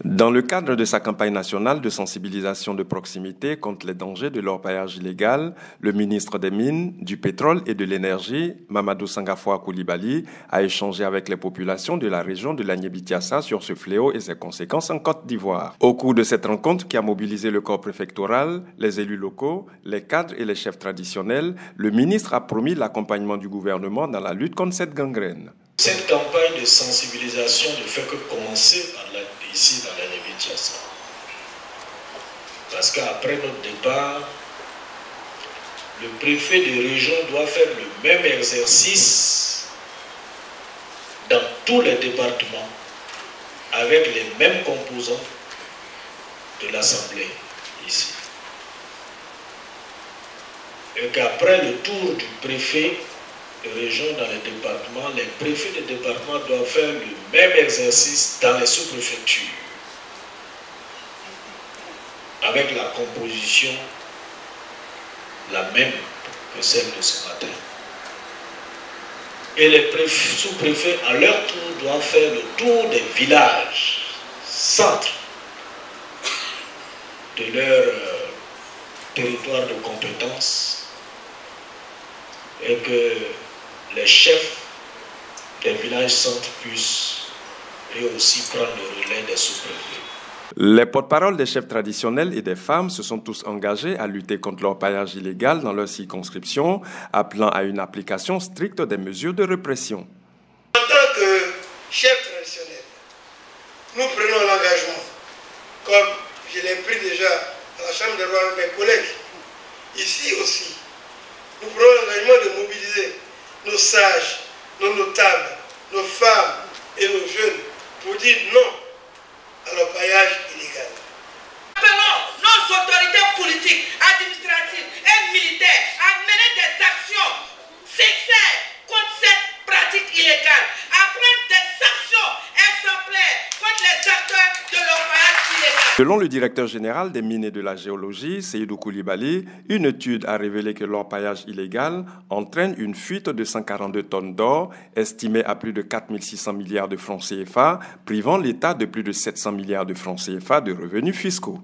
Dans le cadre de sa campagne nationale de sensibilisation de proximité contre les dangers de l'orpaillage illégal, le ministre des Mines, du Pétrole et de l'Énergie, Mamadou Sangafoua Coulibaly, a échangé avec les populations de la région de l'Agnébi-Tiassa sur ce fléau et ses conséquences en Côte d'Ivoire. Au cours de cette rencontre qui a mobilisé le corps préfectoral, les élus locaux, les cadres et les chefs traditionnels, le ministre a promis l'accompagnement du gouvernement dans la lutte contre cette gangrène. Cette campagne de sensibilisation ne fait que commencer ici dans l'Agnébi-Tiassa. Parce qu'après notre départ, le préfet de région doit faire le même exercice dans tous les départements avec les mêmes composants de l'Assemblée ici. Et qu'après le tour du préfet de région dans les départements, les préfets de département doivent faire le même exercice dans les sous-préfectures, avec la composition la même que celle de ce matin. Et les sous-préfets, à leur tour, doivent faire le tour des villages, centres de leur territoire de compétence, et que les chefs des villages centres puissent eux aussi prendre le relais des sous-préfets. Les porte-paroles des chefs traditionnels et des femmes se sont tous engagés à lutter contre l'orpaillage illégal dans leur circonscription, appelant à une application stricte des mesures de répression. En tant que chefs traditionnels, nous prenons l'engagement, comme je l'ai pris déjà à la Chambre des rois avec mes collègues, ici aussi, nous prenons l'engagement de mobiliser nos sages, nos notables, nos femmes et nos jeunes pour dire non à l'orpaillage illégal. Appelons nos autorités politiques, administratives et militaires à mener des actions sincères contre cette pratique illégale, à prendre des sanctions exemplaires contre les acteurs de l'orpaillage illégal. Selon le directeur général des mines et de la géologie, Seydou Coulibaly, une étude a révélé que l'orpaillage illégal entraîne une fuite de 142 tonnes d'or, estimée à plus de 4 600 milliards de francs CFA, privant l'État de plus de 700 milliards de francs CFA de revenus fiscaux.